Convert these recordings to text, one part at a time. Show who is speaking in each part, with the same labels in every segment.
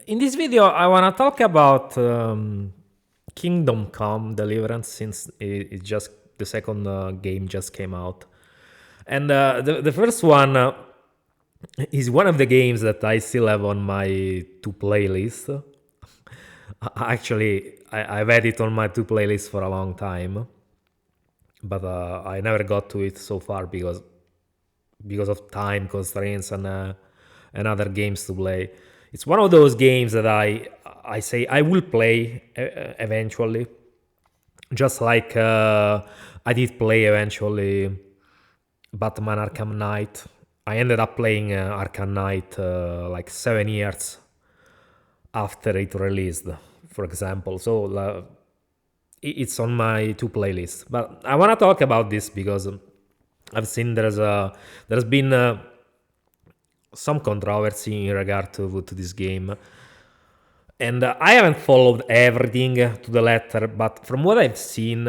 Speaker 1: In this video, I want to talk about Kingdom Come Deliverance, since it just the second game just came out, and the first one is one of the games that I still have on my to playlist. Actually, I've had it on my to playlist for a long time, but I never got to it so far because of time constraints and other games to play. It's one of those games that I say I will play eventually, just like I did play eventually Batman Arkham Knight. I ended up playing Arkham Knight like 7 years after it released, for example. So it's on my two playlists. But I want to talk about this because I've seen there's been some controversy in regard to this game, and I haven't followed everything to the letter. But from what I've seen,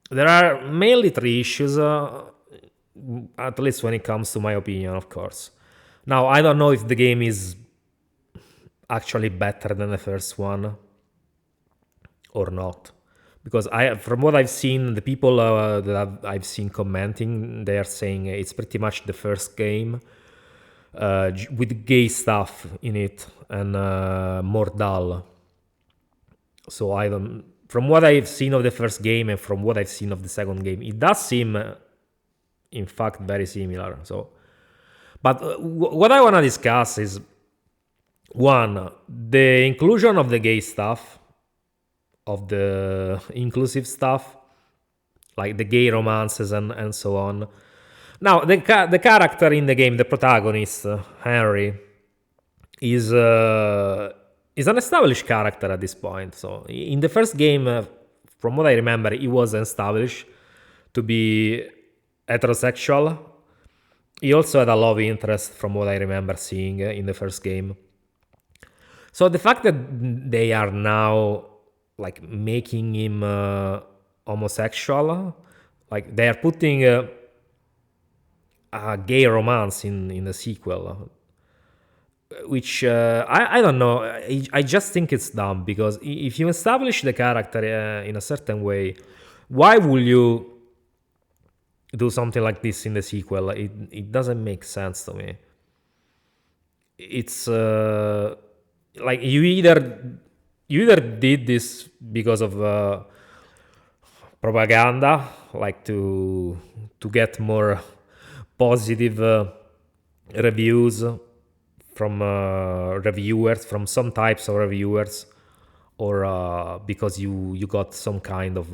Speaker 1: there are mainly three issues, at least when it comes to my opinion, of course. Now, I don't know if the game is actually better than the first one or not, because from what I've seen, the people that I've seen commenting, they are saying it's pretty much the first game with gay stuff in it and more dull. So I don't. From what I've seen of the first game and from what I've seen of the second game, it does seem, in fact, very similar. So, but what I want to discuss is one, the inclusion of the gay stuff, of the inclusive stuff, like the gay romances and so on. Now, the character in the game, the protagonist, Henry, is an established character at this point. So, in the first game, from what I remember, he was established to be heterosexual. He also had a love interest, from what I remember seeing in the first game. So the fact that they are now like making him homosexual, like they are putting a gay romance in the sequel, which I don't know. I just think it's dumb, because if you establish the character in a certain way, why will you do something like this in the sequel? It doesn't make sense to me. It's like you either did this because of propaganda, like to get more positive reviews from reviewers, from some types of reviewers, or because you got some kind of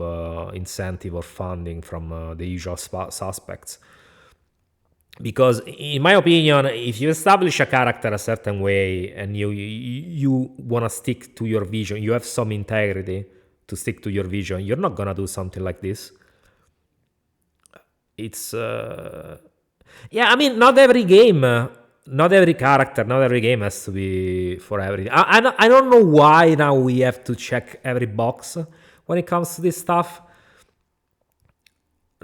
Speaker 1: incentive or funding from the usual suspects. Because in my opinion, if you establish a character a certain way and you want to stick to your vision, you have some integrity to stick to your vision, you're not gonna do something like this. It's yeah, I mean, not every game, not every character, not every game has to be for everything. I don't know why now we have to check every box when it comes to this stuff.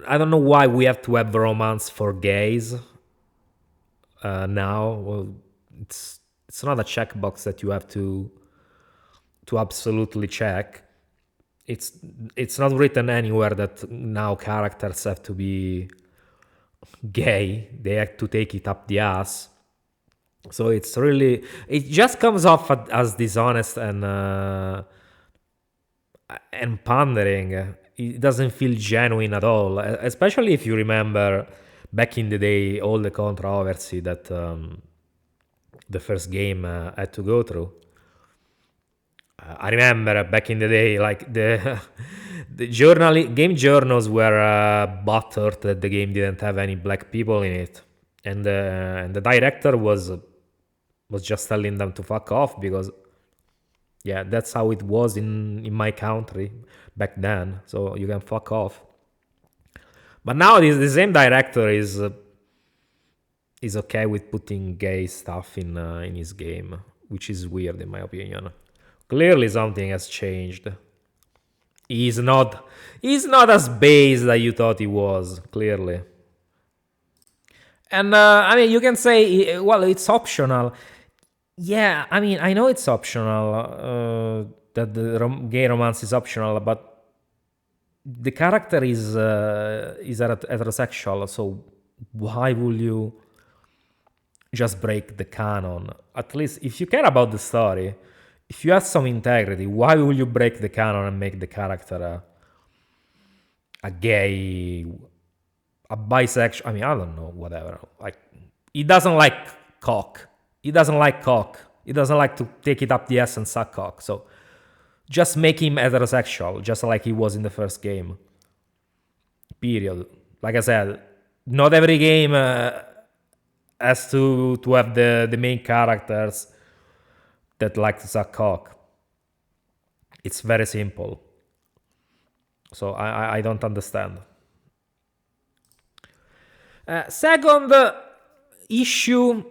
Speaker 1: I don't know why we have to have romance for gays now. Well, it's not a checkbox that you have to absolutely check. It's not written anywhere that now characters have to be gay. They have to take it up the ass. So it just comes off as dishonest and pandering. It doesn't feel genuine at all, especially if you remember back in the day all the controversy that the first game had to go through. I remember back in the day, like the game journals were butthurt that the game didn't have any black people in it, and the director was just telling them to fuck off, because yeah, that's how it was in my country back then. So you can fuck off. But now the same director is okay with putting gay stuff in his game, which is weird in my opinion. Clearly something has changed. He's not as base that you thought he was, clearly. And I mean, you can say, well, it's optional. Yeah, I mean, I know it's optional, that the gay romance is optional, but the character is heterosexual, so why would you just break the canon? At least if you care about the story, if you have some integrity, why will you break the canon and make the character a gay, a bisexual? I mean, I don't know, whatever. Like, he doesn't like cock. He doesn't like cock. He doesn't like to take it up the ass and suck cock. So just make him heterosexual, just like he was in the first game. Period. Like I said, not every game has to have the main characters that like to suck cock. It's very simple. So I don't understand. Second issue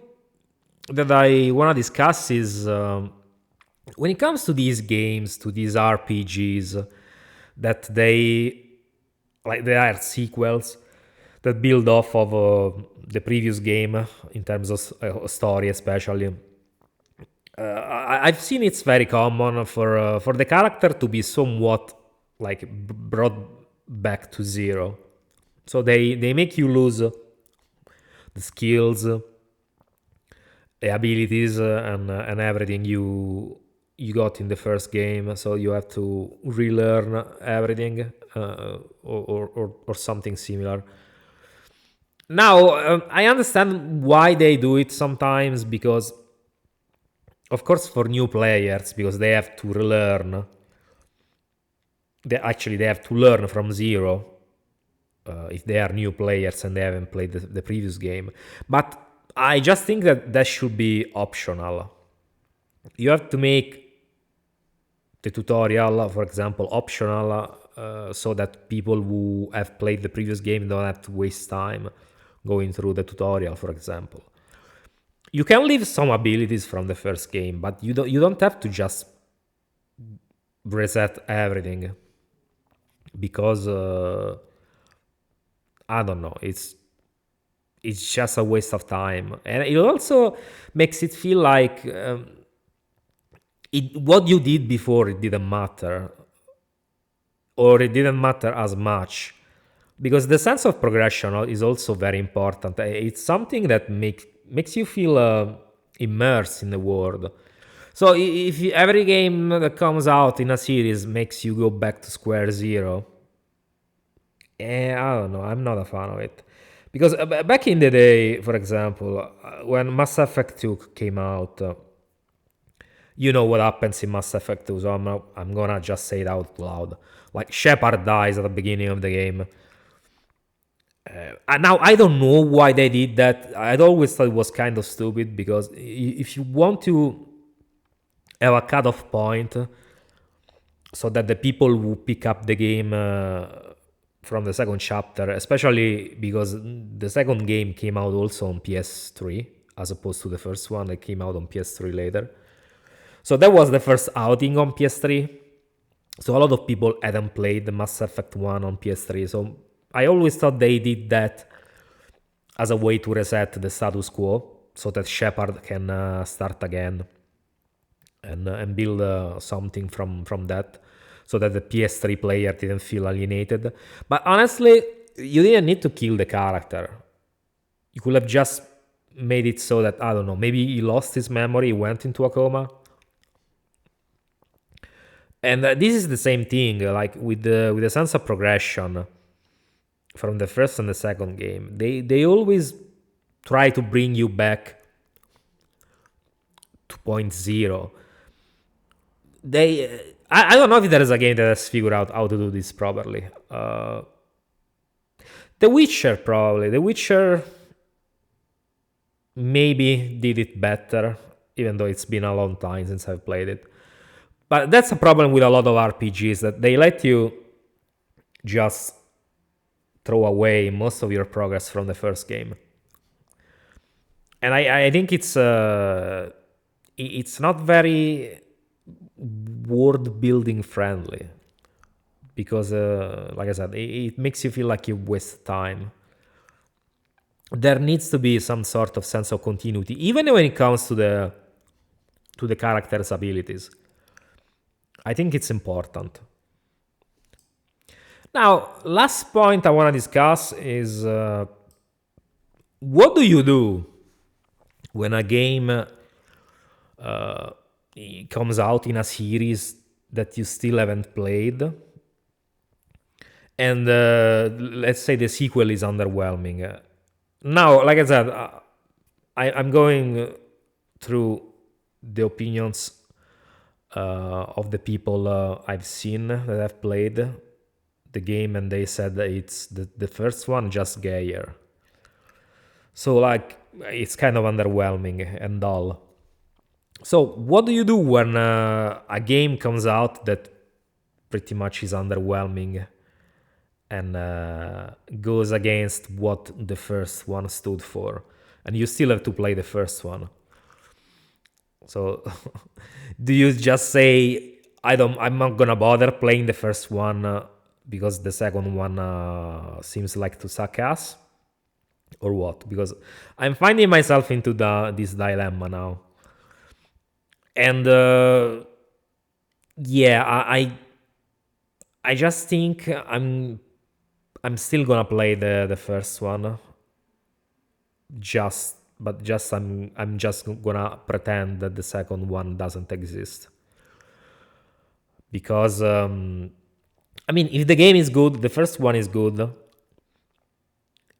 Speaker 1: that I want to discuss is when it comes to these games, to these RPGs, that they are sequels that build off of the previous game in terms of story, especially. I've seen it's very common for the character to be somewhat like brought back to zero. So they make you lose the skills, the abilities, and everything you got in the first game. So you have to relearn everything, or something similar. Now, I understand why they do it sometimes, because, of course, for new players, because they have to relearn. They have to learn from zero, if they are new players and they haven't played the previous game. But I just think that should be optional. You have to make the tutorial, for example, optional, so that people who have played the previous game don't have to waste time going through the tutorial, for example. You can leave some abilities from the first game, but you don't have to just reset everything, because I don't know, it's just a waste of time, and it also makes it feel like what you did before, it didn't matter, or it didn't matter as much, because the sense of progression is also very important. It's something that makes you feel immersed in the world. So if every game that comes out in a series makes you go back to square zero, I don't know, I'm not a fan of it. Because back in the day, for example, when Mass Effect 2 came out, you know what happens in Mass Effect 2, so I'm gonna just say it out loud. Like, Shepard dies at the beginning of the game. And now, I don't know why they did that. I'd always thought it was kind of stupid, because if you want to have a cutoff point so that the people who pick up the game from the second chapter, especially because the second game came out also on PS3 as opposed to the first one that came out on PS3 later. So that was the first outing on PS3. So a lot of people hadn't played the Mass Effect 1 on PS3. So I always thought they did that as a way to reset the status quo, so that Shepard can start again and build something from that, so that the PS3 player didn't feel alienated. But honestly, you didn't need to kill the character. You could have just made it so that, I don't know, maybe he lost his memory, went into a coma. And this is the same thing, like with the sense of progression from the first and the second game. They always try to bring you back to point zero. I don't know if there is a game that has figured out how to do this properly. The Witcher, probably. The Witcher maybe did it better, even though it's been a long time since I've played it. But that's a problem with a lot of RPGs, that they let you just throw away most of your progress from the first game. And I think it's not very world building friendly, because like I said, it makes you feel like you waste time. There needs to be some sort of sense of continuity, even when it comes to the to the character's abilities. I think it's important. Now, last point I want to discuss is what do you do when a game comes out in a series that you still haven't played, and let's say the sequel is underwhelming. Now, like I said, I'm going through the opinions of the people I've seen that have played the game, and they said that it's the first one just gayer. So like it's kind of underwhelming and dull. So what do you do when a game comes out that pretty much is underwhelming and goes against what the first one stood for, and you still have to play the first one? So do you just say I'm not gonna bother playing the first one because the second one seems like to suck ass, or what? Because I'm finding myself into this dilemma now, and yeah, I just think I'm still gonna play the first one. I'm just gonna pretend that the second one doesn't exist, because I mean, if the game is good, the first one is good.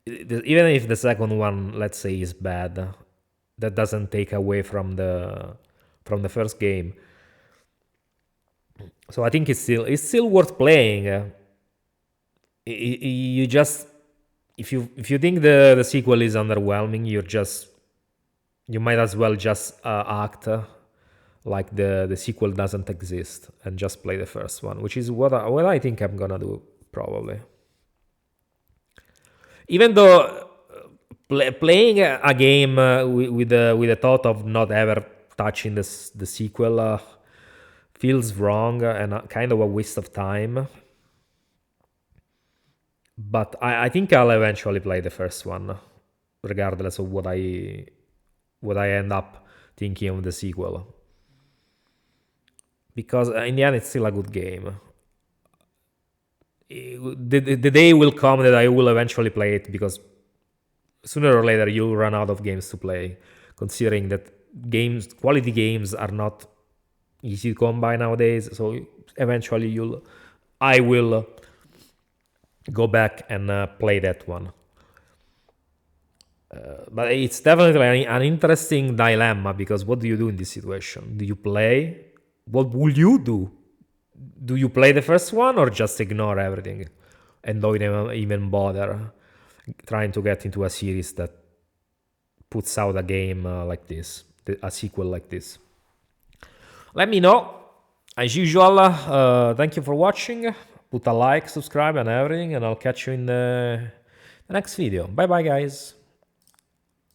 Speaker 1: Even if the second one, let's say, is bad, that doesn't take away from the first game. So I think it's still worth playing. You just, if you think the sequel is underwhelming, you might as well just act like the sequel doesn't exist and just play the first one, which is what I think I'm gonna do probably. Even though playing a game with the thought of not ever touching the sequel feels wrong and kind of a waste of time. But I think I'll eventually play the first one, regardless of what I end up thinking of the sequel. Because in the end, it's still a good game. The day will come that I will eventually play it, because sooner or later you'll run out of games to play, considering that quality games are not easy to come by nowadays. So eventually I will go back and play that one. But it's definitely an interesting dilemma, because what do you do in this situation? Do you play? What will you do? Do you play the first one, or just ignore everything and don't even bother trying to get into a series that puts out a game like this, a sequel like this? Let me know. As usual, thank you for watching. Put a like, subscribe and everything, and I'll catch you in the next video. Bye bye, guys.